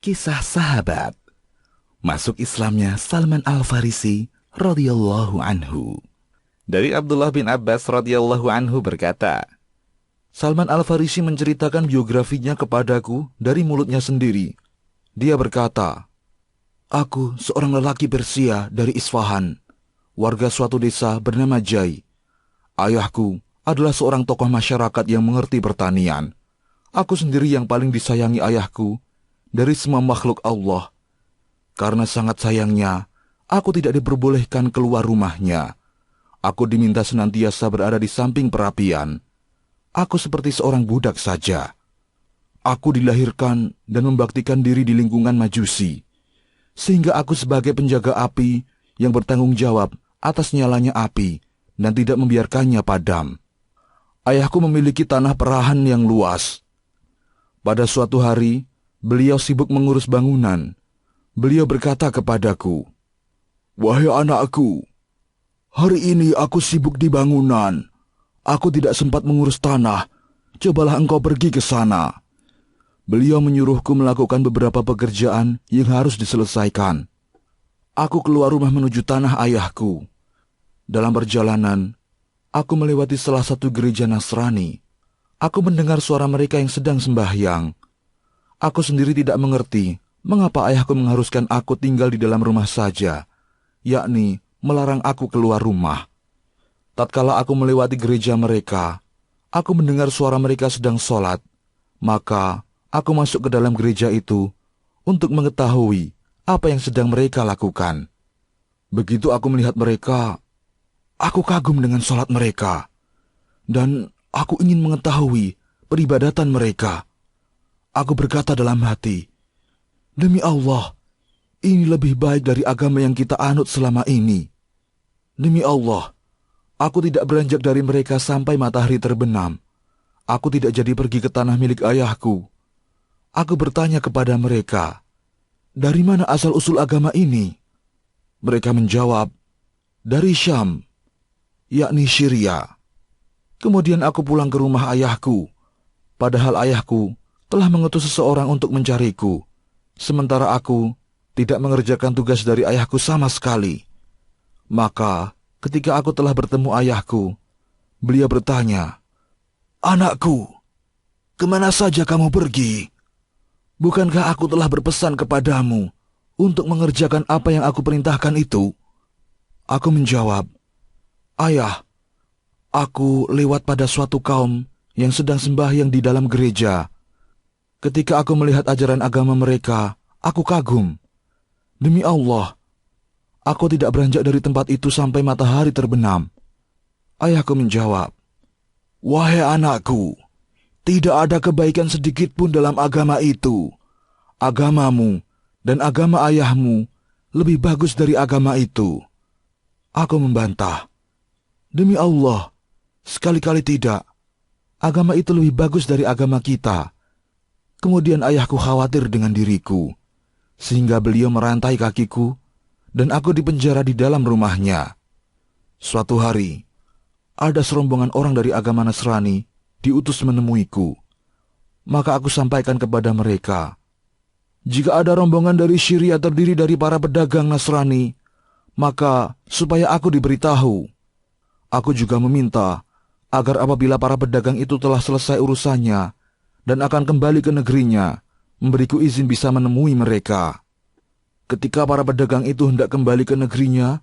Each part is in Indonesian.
Kisah sahabat. Masuk Islamnya Salman Al-Farisi radhiyallahu anhu. Dari Abdullah bin Abbas radhiyallahu anhu berkata, Salman Al-Farisi menceritakan biografinya kepadaku dari mulutnya sendiri. Dia berkata, "Aku seorang lelaki Persia dari Isfahan, warga suatu desa bernama Jai. Ayahku adalah seorang tokoh masyarakat yang mengerti pertanian. Aku sendiri yang paling disayangi ayahku dari semua makhluk Allah. Karena sangat sayangnya, aku tidak diperbolehkan keluar rumahnya. Aku diminta senantiasa berada di samping perapian. Aku seperti seorang budak saja. Aku dilahirkan dan membaktikan diri di lingkungan majusi, sehingga aku sebagai penjaga api yang bertanggung jawab atas nyalanya api dan tidak membiarkannya padam. Ayahku memiliki tanah perahan yang luas. Pada suatu hari, beliau sibuk mengurus bangunan. Beliau berkata kepadaku, "Wahai anakku, hari ini aku sibuk di bangunan. Aku tidak sempat mengurus tanah. Cobalah engkau pergi ke sana." Beliau menyuruhku melakukan beberapa pekerjaan yang harus diselesaikan. Aku keluar rumah menuju tanah ayahku. Dalam perjalanan, aku melewati salah satu gereja Nasrani. Aku mendengar suara mereka yang sedang sembahyang. Aku sendiri tidak mengerti mengapa ayahku mengharuskan aku tinggal di dalam rumah saja, yakni melarang aku keluar rumah. Tatkala aku melewati gereja mereka, aku mendengar suara mereka sedang sholat. Maka aku masuk ke dalam gereja itu untuk mengetahui apa yang sedang mereka lakukan. Begitu aku melihat mereka, aku kagum dengan sholat mereka, dan aku ingin mengetahui peribadatan mereka. Aku berkata dalam hati, "Demi Allah, ini lebih baik dari agama yang kita anut selama ini. Demi Allah, aku tidak beranjak dari mereka sampai matahari terbenam. Aku tidak jadi pergi ke tanah milik ayahku." Aku bertanya kepada mereka, "Dari mana asal-usul agama ini?" Mereka menjawab, "Dari Syam, yakni Syria." Kemudian aku pulang ke rumah ayahku, padahal ayahku telah mengutus seseorang untuk mencariku, sementara aku tidak mengerjakan tugas dari ayahku sama sekali. Maka, ketika aku telah bertemu ayahku, beliau bertanya, "Anakku, kemana saja kamu pergi? Bukankah aku telah berpesan kepadamu untuk mengerjakan apa yang aku perintahkan itu?" Aku menjawab, "Ayah, aku lewat pada suatu kaum yang sedang sembahyang di dalam gereja. Ketika aku melihat ajaran agama mereka, aku kagum. Demi Allah, aku tidak beranjak dari tempat itu sampai matahari terbenam." Ayahku menjawab, "Wahai anakku, tidak ada kebaikan sedikit pun dalam agama itu. Agamamu dan agama ayahmu lebih bagus dari agama itu." Aku membantah, "Demi Allah, sekali-kali tidak. Agama itu lebih bagus dari agama kita." Kemudian ayahku khawatir dengan diriku, sehingga beliau merantai kakiku, dan aku dipenjara di dalam rumahnya. Suatu hari, ada serombongan orang dari agama Nasrani diutus menemuiku. Maka aku sampaikan kepada mereka, "Jika ada rombongan dari Syria terdiri dari para pedagang Nasrani, maka supaya aku diberitahu." Aku juga meminta agar apabila para pedagang itu telah selesai urusannya dan akan kembali ke negerinya, memberiku izin bisa menemui mereka. Ketika para pedagang itu hendak kembali ke negerinya,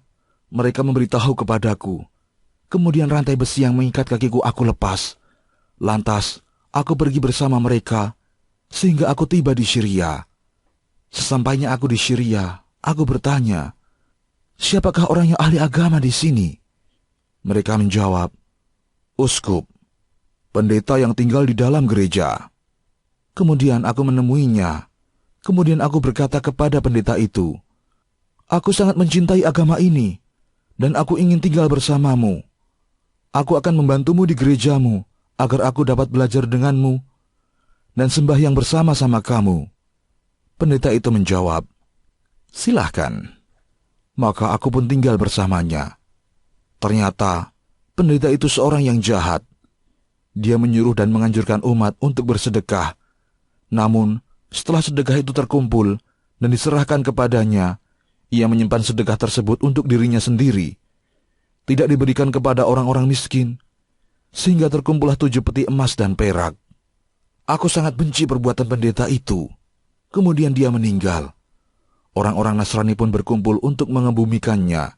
mereka memberitahu kepadaku. Kemudian rantai besi yang mengikat kakiku aku lepas. Lantas, aku pergi bersama mereka, sehingga aku tiba di Syria. Sesampainya aku di Syria, aku bertanya, "Siapakah orang yang ahli agama di sini?" Mereka menjawab, "Uskup, pendeta yang tinggal di dalam gereja." Kemudian aku menemuinya. Kemudian aku berkata kepada pendeta itu, "Aku sangat mencintai agama ini, dan aku ingin tinggal bersamamu. Aku akan membantumu di gerejamu, agar aku dapat belajar denganmu, dan sembahyang bersama-sama kamu." Pendeta itu menjawab, "Silahkan." Maka aku pun tinggal bersamanya. Ternyata pendeta itu seorang yang jahat. Dia menyuruh dan menganjurkan umat untuk bersedekah. Namun, setelah sedekah itu terkumpul dan diserahkan kepadanya, ia menyimpan sedekah tersebut untuk dirinya sendiri. Tidak diberikan kepada orang-orang miskin, sehingga terkumpullah 7 peti emas dan perak. Aku sangat benci perbuatan pendeta itu. Kemudian dia meninggal. Orang-orang Nasrani pun berkumpul untuk mengebumikannya.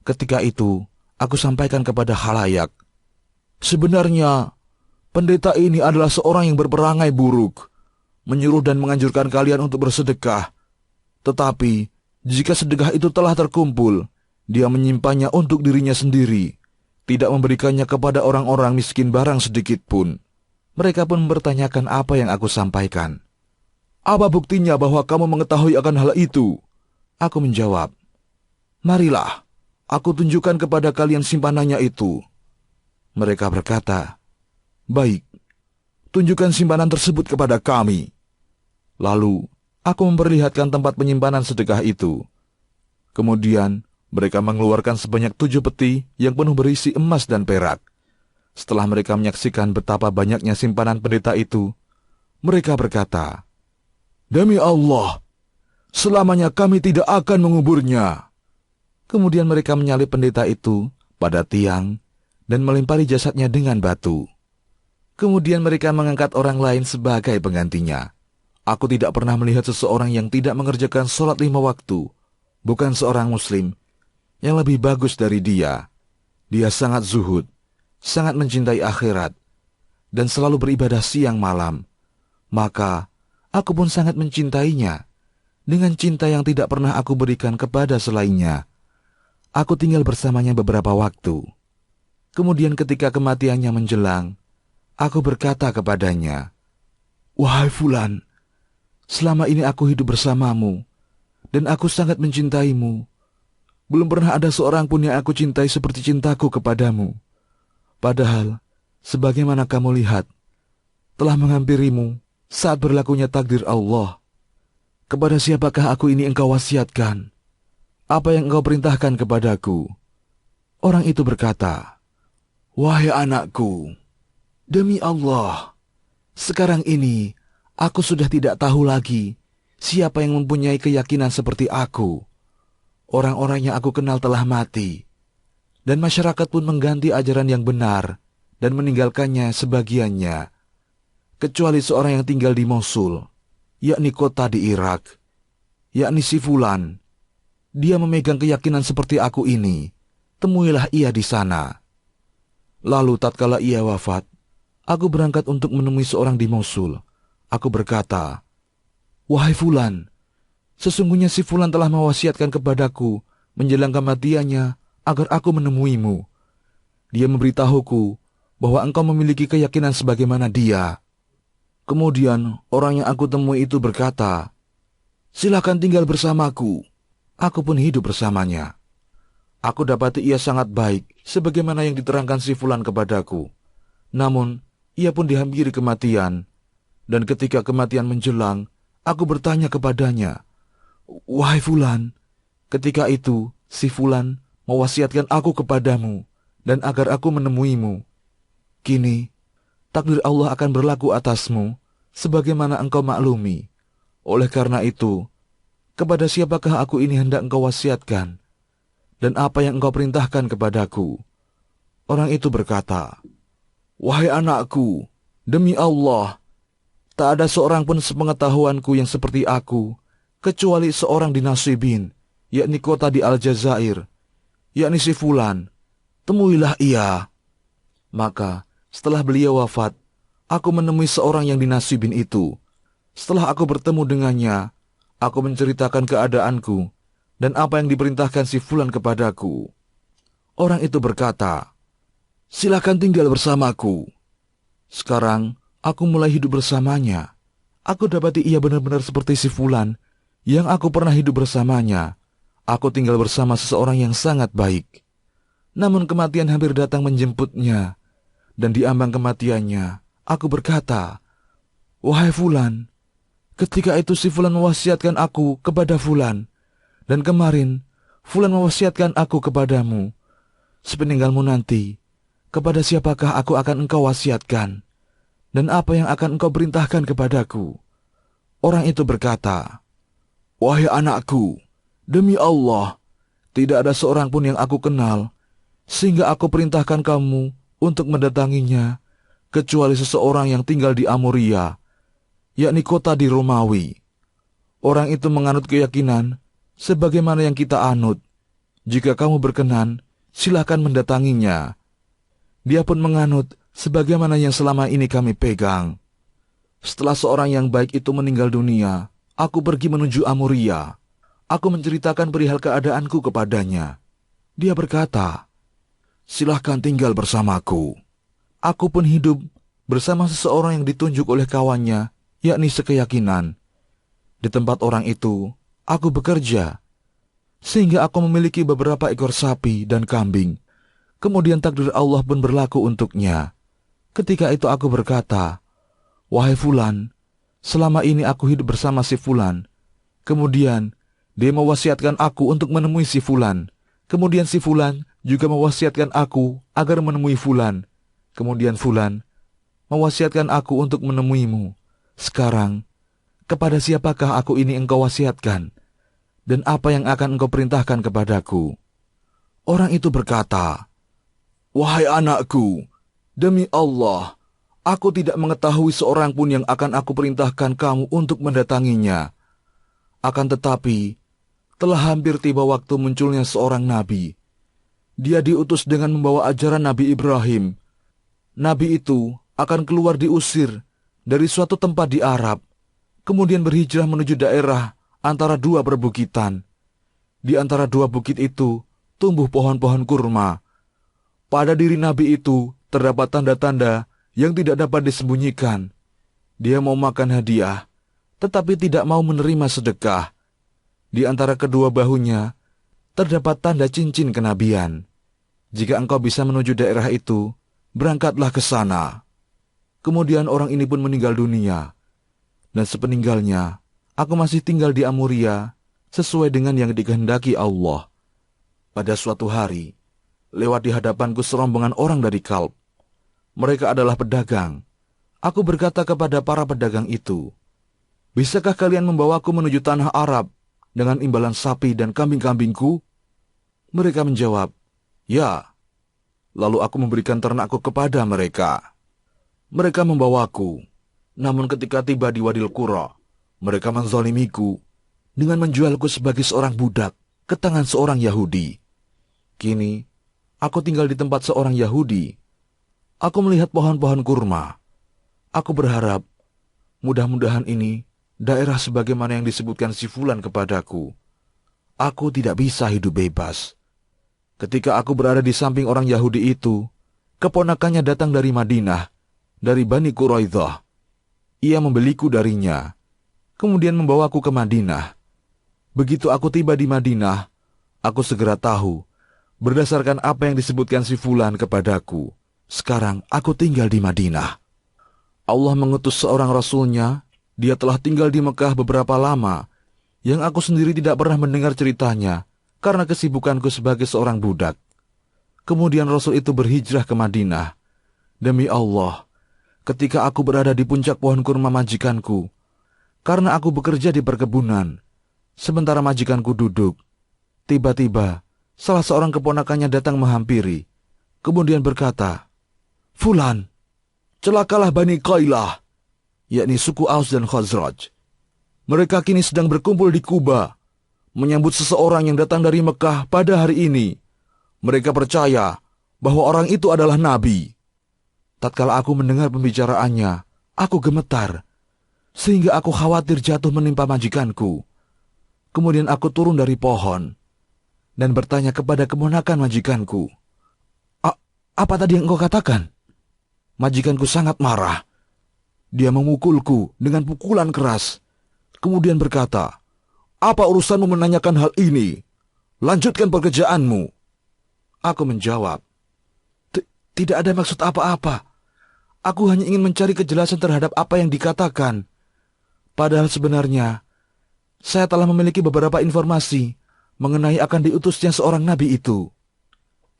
Ketika itu, aku sampaikan kepada khalayak, "Sebenarnya, pendeta ini adalah seorang yang berperangai buruk, menyuruh dan menganjurkan kalian untuk bersedekah. Tetapi, jika sedekah itu telah terkumpul, dia menyimpannya untuk dirinya sendiri, tidak memberikannya kepada orang-orang miskin barang sedikit pun." Mereka pun mempertanyakan apa yang aku sampaikan. "Apa buktinya bahwa kamu mengetahui akan hal itu?" Aku menjawab, "Marilah, aku tunjukkan kepada kalian simpanannya itu." Mereka berkata, "Baik, tunjukkan simpanan tersebut kepada kami." Lalu, aku memperlihatkan tempat penyimpanan sedekah itu. Kemudian, mereka mengeluarkan sebanyak 7 peti yang penuh berisi emas dan perak. Setelah mereka menyaksikan betapa banyaknya simpanan pendeta itu, mereka berkata, "Demi Allah, selamanya kami tidak akan menguburnya." Kemudian mereka menyalip pendeta itu pada tiang dan melempari jasadnya dengan batu. Kemudian mereka mengangkat orang lain sebagai penggantinya. Aku tidak pernah melihat seseorang yang tidak mengerjakan sholat 5 waktu, bukan seorang muslim, yang lebih bagus dari dia. Dia sangat zuhud, sangat mencintai akhirat, dan selalu beribadah siang malam. Maka, aku pun sangat mencintainya, dengan cinta yang tidak pernah aku berikan kepada selainnya. Aku tinggal bersamanya beberapa waktu. Kemudian ketika kematiannya menjelang, aku berkata kepadanya, "Wahai Fulan, selama ini aku hidup bersamamu, dan aku sangat mencintaimu. Belum pernah ada seorang pun yang aku cintai seperti cintaku kepadamu. Padahal, sebagaimana kamu lihat, telah menghampirimu saat berlakunya takdir Allah. Kepada siapakah aku ini engkau wasiatkan? Apa yang engkau perintahkan kepadaku?" Orang itu berkata, "Wahai anakku, demi Allah, sekarang ini aku sudah tidak tahu lagi siapa yang mempunyai keyakinan seperti aku. Orang-orang yang aku kenal telah mati, dan masyarakat pun mengganti ajaran yang benar dan meninggalkannya sebagiannya, kecuali seorang yang tinggal di Mosul, yakni kota di Irak, yakni si Fulan. Dia memegang keyakinan seperti aku ini. Temuilah ia di sana." Lalu tatkala ia wafat, aku berangkat untuk menemui seorang di Mosul. Aku berkata, "Wahai Fulan, sesungguhnya si Fulan telah mewasiatkan kepadaku menjelang kematiannya agar aku menemuimu. Dia memberitahuku bahwa engkau memiliki keyakinan sebagaimana dia." Kemudian orang yang aku temui itu berkata, "Silakan tinggal bersamaku." Aku pun hidup bersamanya. Aku dapati ia sangat baik, sebagaimana yang diterangkan si Fulan kepadaku. Namun, ia pun dihampiri kematian. Dan ketika kematian menjelang, aku bertanya kepadanya, "Wahai Fulan, ketika itu si Fulan mewasiatkan aku kepadamu, dan agar aku menemuimu. Kini, takdir Allah akan berlaku atasmu, sebagaimana engkau maklumi. Oleh karena itu, kepada siapakah aku ini hendak engkau wasiatkan? Dan apa yang engkau perintahkan kepadaku?" Orang itu berkata, "Wahai anakku, demi Allah, tak ada seorang pun sepengetahuanku yang seperti aku, kecuali seorang di Nasibin, yakni kota di Aljazair, yakni si Fulan. Temuilah ia." Maka, setelah beliau wafat, aku menemui seorang yang di Nasibin itu. Setelah aku bertemu dengannya, aku menceritakan keadaanku dan apa yang diperintahkan si Fulan kepadaku. Orang itu berkata, "Silakan tinggal bersamaku." Sekarang, aku mulai hidup bersamanya. Aku dapati ia benar-benar seperti si Fulan yang aku pernah hidup bersamanya. Aku tinggal bersama seseorang yang sangat baik. Namun kematian hampir datang menjemputnya, dan di ambang kematiannya, aku berkata, Wahai Fulan, ketika itu si Fulan mewasiatkan aku kepada Fulan, dan kemarin Fulan mewasiatkan aku kepadamu. Sepeninggalmu nanti, kepada siapakah aku akan engkau wasiatkan? Dan apa yang akan engkau perintahkan kepadaku?" Orang itu berkata, "Wahai anakku, demi Allah, tidak ada seorang pun yang aku kenal, sehingga aku perintahkan kamu untuk mendatanginya, kecuali seseorang yang tinggal di Amuria, yakni kota di Romawi. Orang itu menganut keyakinan sebagaimana yang kita anut. Jika kamu berkenan, silakan mendatanginya. Dia pun menganut sebagaimana yang selama ini kami pegang. Setelah seorang yang baik itu meninggal dunia, aku pergi menuju Amuria. Aku menceritakan perihal keadaanku kepadanya. Dia berkata, 'Silahkan tinggal bersamaku.' Aku pun hidup bersama seseorang yang ditunjuk oleh kawannya, yakni sekeyakinan. Di tempat orang itu, aku bekerja, sehingga aku memiliki beberapa ekor sapi dan kambing. Kemudian takdir Allah pun berlaku untuknya. Ketika itu aku berkata, 'Wahai Fulan, selama ini aku hidup bersama si Fulan.' Kemudian dia mewasiatkan aku untuk menemui si Fulan. Kemudian si Fulan juga mewasiatkan aku agar menemui Fulan. Kemudian Fulan mewasiatkan aku untuk menemuimu. Sekarang, kepada siapakah aku ini engkau wasiatkan? Dan apa yang akan engkau perintahkan kepadaku?" Orang itu berkata, "Wahai anakku, demi Allah, aku tidak mengetahui seorang pun yang akan aku perintahkan kamu untuk mendatanginya. Akan tetapi, telah hampir tiba waktu munculnya seorang nabi. Dia diutus dengan membawa ajaran Nabi Ibrahim. Nabi itu akan keluar diusir dari suatu tempat di Arab, kemudian berhijrah menuju daerah antara dua perbukitan. Di antara dua bukit itu tumbuh pohon-pohon kurma. Pada diri Nabi itu terdapat tanda-tanda yang tidak dapat disembunyikan. Dia mau makan hadiah, tetapi tidak mau menerima sedekah. Di antara kedua bahunya terdapat tanda cincin kenabian. Jika engkau bisa menuju daerah itu, berangkatlah ke sana." Kemudian orang ini pun meninggal dunia. Dan sepeninggalnya, aku masih tinggal di Amuria sesuai dengan yang dikehendaki Allah. Pada suatu hari, lewat di hadapanku serombongan orang dari Kalb. Mereka adalah pedagang. Aku berkata kepada para pedagang itu, "Bisakah kalian membawaku menuju tanah Arab dengan imbalan sapi dan kambing-kambingku?" Mereka menjawab, "Ya." Lalu aku memberikan ternakku kepada mereka. Mereka membawaku, namun ketika tiba di Wadil Qura, mereka menzalimiku dengan menjualku sebagai seorang budak ke tangan seorang Yahudi. Kini, aku tinggal di tempat seorang Yahudi. Aku melihat pohon-pohon kurma. Aku berharap, mudah-mudahan ini daerah sebagaimana yang disebutkan si Fulan kepadaku. Aku tidak bisa hidup bebas. Ketika aku berada di samping orang Yahudi itu, keponakannya datang dari Madinah, dari Bani Quraidah. Ia membeliku darinya, kemudian membawaku ke Madinah. Begitu aku tiba di Madinah, aku segera tahu, berdasarkan apa yang disebutkan si Fulan kepadaku, sekarang aku tinggal di Madinah. Allah mengutus seorang Rasulnya, dia telah tinggal di Mekah beberapa lama, yang aku sendiri tidak pernah mendengar ceritanya, karena kesibukanku sebagai seorang budak. Kemudian Rasul itu berhijrah ke Madinah. Demi Allah, ketika aku berada di puncak pohon kurma majikanku, karena aku bekerja di perkebunan, sementara majikanku duduk, tiba-tiba salah seorang keponakannya datang menghampiri, kemudian berkata, "Fulan, celakalah Bani Qailah," yakni suku Aus dan Khazraj. "Mereka kini sedang berkumpul di Kuba, menyambut seseorang yang datang dari Mekah pada hari ini. Mereka percaya bahwa orang itu adalah Nabi." Tatkala aku mendengar pembicaraannya, aku gemetar, sehingga aku khawatir jatuh menimpa majikanku. Kemudian aku turun dari pohon dan bertanya kepada keponakan majikanku, "Apa tadi yang engkau katakan?" Majikanku sangat marah. Dia memukulku dengan pukulan keras, kemudian berkata, "Apa urusanmu menanyakan hal ini? Lanjutkan pekerjaanmu." Aku menjawab, Tidak ada maksud apa-apa. Aku hanya ingin mencari kejelasan terhadap apa yang dikatakan. Padahal sebenarnya, saya telah memiliki beberapa informasi mengenai akan diutusnya seorang nabi itu.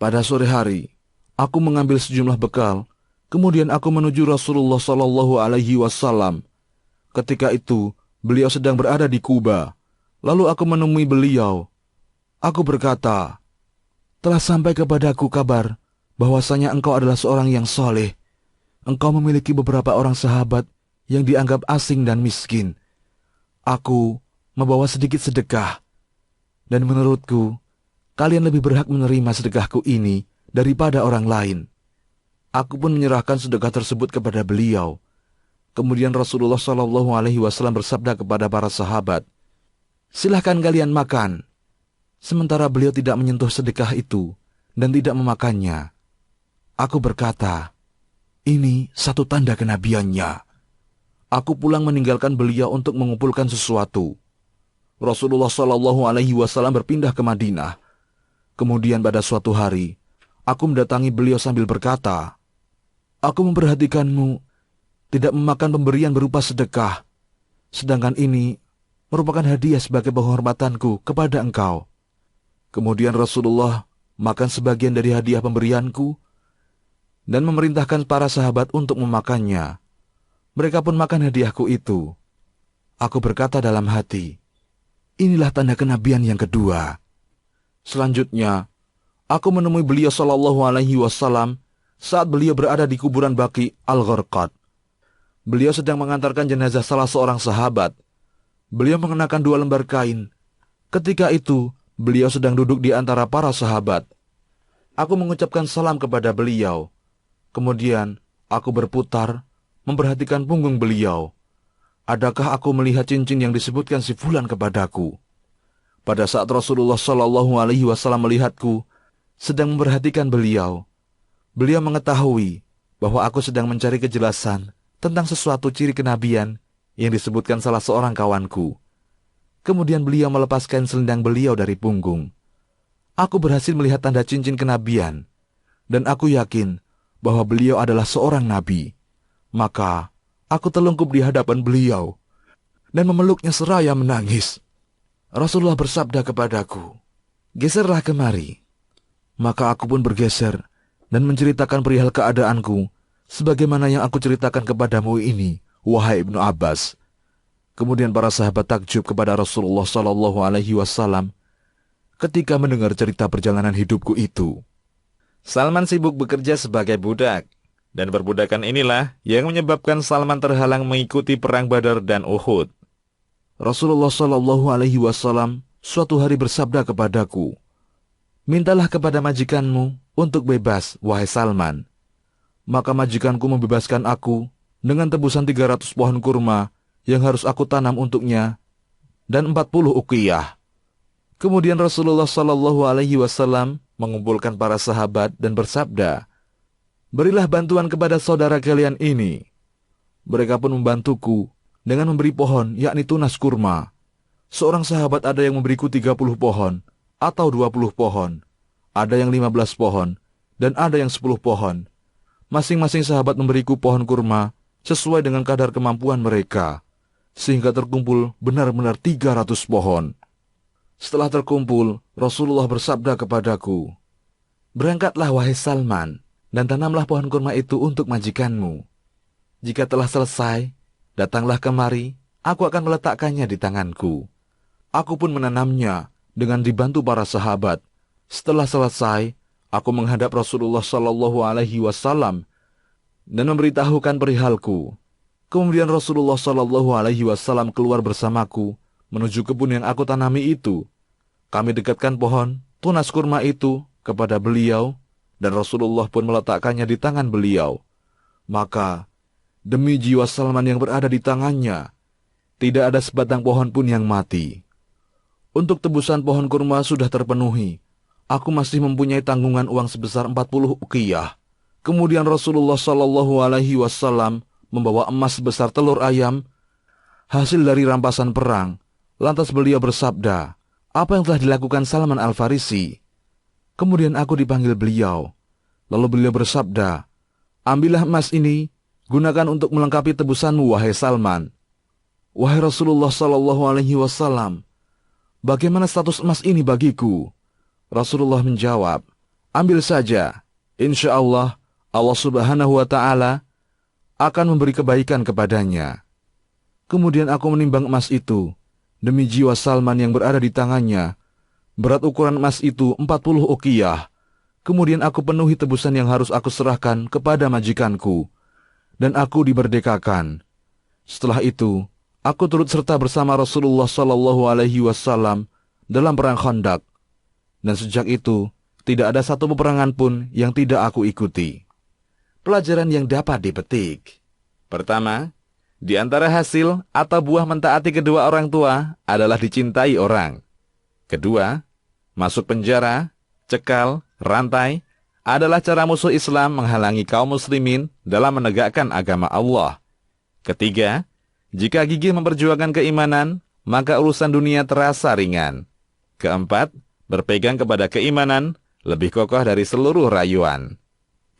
Pada sore hari, aku mengambil sejumlah bekal, kemudian aku menuju Rasulullah Shallallahu Alaihi Wasallam. Ketika itu, beliau sedang berada di Kuba. Lalu aku menemui beliau. Aku berkata, "Telah sampai kepadaku kabar bahwasanya engkau adalah seorang yang soleh. Engkau memiliki beberapa orang sahabat yang dianggap asing dan miskin. Aku membawa sedikit sedekah, dan menurutku, kalian lebih berhak menerima sedekahku ini daripada orang lain." Aku pun menyerahkan sedekah tersebut kepada beliau. Kemudian Rasulullah Shallallahu Alaihi Wasallam bersabda kepada para sahabat, "Silahkan kalian makan." Sementara beliau tidak menyentuh sedekah itu dan tidak memakannya. Aku berkata, "Ini satu tanda kenabiannya." Aku pulang meninggalkan beliau untuk mengumpulkan sesuatu. Rasulullah Shallallahu Alaihi Wasallam berpindah ke Madinah. Kemudian pada suatu hari, aku mendatangi beliau sambil berkata, "Aku memperhatikanmu tidak memakan pemberian berupa sedekah, sedangkan ini merupakan hadiah sebagai penghormatanku kepada engkau." Kemudian Rasulullah makan sebagian dari hadiah pemberianku dan memerintahkan para sahabat untuk memakannya. Mereka pun makan hadiahku itu. Aku berkata dalam hati, inilah tanda kenabian yang kedua. Selanjutnya, aku menemui beliau Shallallahu Alaihi Wasallam saat beliau berada di kuburan Baqi Al-Gharqad. Beliau sedang mengantarkan jenazah salah seorang sahabat. Beliau mengenakan 2 lembar kain. Ketika itu, beliau sedang duduk di antara para sahabat. Aku mengucapkan salam kepada beliau. Kemudian, aku berputar, memperhatikan punggung beliau. Adakah aku melihat cincin yang disebutkan si fulan kepadaku? Pada saat Rasulullah Shallallahu Alaihi Wasallam melihatku sedang memperhatikan beliau, beliau mengetahui bahwa aku sedang mencari kejelasan tentang sesuatu ciri kenabian yang disebutkan salah seorang kawanku. Kemudian beliau melepaskan selendang beliau dari punggung. Aku berhasil melihat tanda cincin kenabian, dan aku yakin bahwa beliau adalah seorang nabi. Maka aku terlungkup di hadapan beliau dan memeluknya seraya menangis. Rasulullah bersabda kepadaku, "Geserlah kemari." Maka aku pun bergeser dan menceritakan perihal keadaanku sebagaimana yang aku ceritakan kepadamu ini, wahai Ibnu Abbas. Kemudian para sahabat takjub kepada Rasulullah Shallallahu Alaihi Wasallam ketika mendengar cerita perjalanan hidupku itu. Salman sibuk bekerja sebagai budak, dan perbudakan inilah yang menyebabkan Salman terhalang mengikuti perang Badar dan Uhud. Rasulullah Shallallahu Alaihi Wasallam suatu hari bersabda kepadaku, "Mintalah kepada majikanmu untuk bebas, wahai Salman." Maka majikanku membebaskan aku dengan tebusan 300 pohon kurma yang harus aku tanam untuknya dan 40 uqiyah. Kemudian Rasulullah Shallallahu Alaihi Wasallam mengumpulkan para sahabat dan bersabda, "Berilah bantuan kepada saudara kalian ini." Mereka pun membantuku dengan memberi pohon, yakni tunas kurma. Seorang sahabat ada yang memberiku 30 pohon atau 20 pohon, ada yang 15 pohon, dan ada yang 10 pohon. Masing-masing sahabat memberiku pohon kurma sesuai dengan kadar kemampuan mereka, sehingga terkumpul benar-benar 300 pohon. Setelah terkumpul, Rasulullah bersabda kepadaku, "Berangkatlah wahai Salman, dan tanamlah pohon kurma itu untuk majikanmu. Jika telah selesai, datanglah kemari, aku akan meletakkannya di tanganku." Aku pun menanamnya dengan dibantu para sahabat. Setelah selesai, aku menghadap Rasulullah Shallallahu Alaihi Wasallam dan memberitahukan perihalku. Kemudian Rasulullah Shallallahu Alaihi Wasallam keluar bersamaku menuju kebun yang aku tanami itu. Kami dekatkan pohon tunas kurma itu kepada beliau, dan Rasulullah pun meletakkannya di tangan beliau. Maka, demi jiwa Salman yang berada di tangannya, tidak ada sebatang pohon pun yang mati. Untuk tebusan pohon kurma sudah terpenuhi. Aku masih mempunyai tanggungan uang sebesar 40 uqiyah. Kemudian Rasulullah Shallallahu Alaihi Wasallam membawa emas sebesar telur ayam, hasil dari rampasan perang. Lantas beliau bersabda, "Apa yang telah dilakukan Salman Al-Farisi?" Kemudian aku dipanggil beliau. Lalu beliau bersabda, "Ambillah emas ini gunakan untuk melengkapi tebusanmu, wahai Salman. Wahai Rasulullah Sallallahu Alaihi Wasallam, bagaimana status emas ini bagiku? Rasulullah menjawab, ambil saja. Insya Allah, Allah Subhanahu Wa Ta'ala akan memberi kebaikan kepadanya. Kemudian aku menimbang emas itu. Demi jiwa Salman yang berada di tangannya, berat ukuran emas itu 40 uqiyah. Kemudian aku penuhi tebusan yang harus aku serahkan kepada majikanku, dan aku dimerdekakan. Setelah itu, aku turut serta bersama Rasulullah Sallallahu Alaihi Wasallam dalam perang Khandaq. Dan sejak itu, tidak ada satu peperangan pun yang tidak aku ikuti. Pelajaran yang dapat dipetik. Pertama, di antara hasil atau buah mentaati kedua orang tua adalah dicintai orang. Kedua, masuk penjara, cekal, rantai adalah cara musuh Islam menghalangi kaum muslimin dalam menegakkan agama Allah. Ketiga, jika gigih memperjuangkan keimanan, maka urusan dunia terasa ringan. Keempat, berpegang kepada keimanan lebih kokoh dari seluruh rayuan.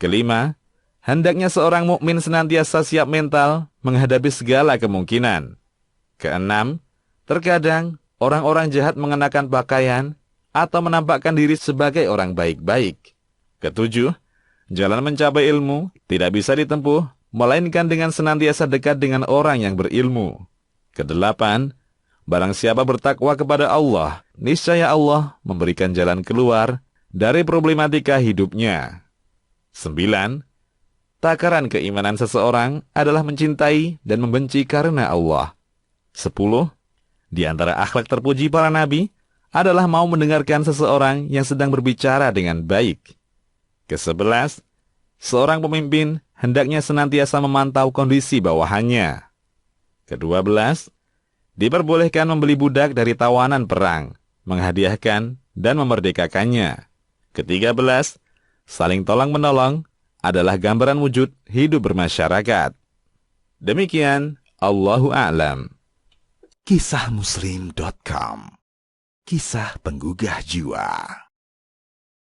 Kelima, hendaknya seorang mukmin senantiasa siap mental menghadapi segala kemungkinan. Keenam, terkadang orang-orang jahat mengenakan pakaian atau menampakkan diri sebagai orang baik-baik. Ketujuh, jalan mencapai ilmu tidak bisa ditempuh, melainkan dengan senantiasa dekat dengan orang yang berilmu. Kedelapan, barang siapa bertakwa kepada Allah, niscaya Allah memberikan jalan keluar dari problematika hidupnya. 9. Takaran keimanan seseorang adalah mencintai dan membenci karena Allah. 10. Di antara akhlak terpuji para nabi adalah mau mendengarkan seseorang yang sedang berbicara dengan baik. Ke-11, seorang pemimpin hendaknya senantiasa memantau kondisi bawahannya. Ke-12, diperbolehkan membeli budak dari tawanan perang, menghadiahkan dan memerdekakannya. Ke-13, saling tolong-menolong adalah gambaran wujud hidup bermasyarakat. Demikian, Allahu a'lam. Kisahmuslim.com. Kisah penggugah jiwa.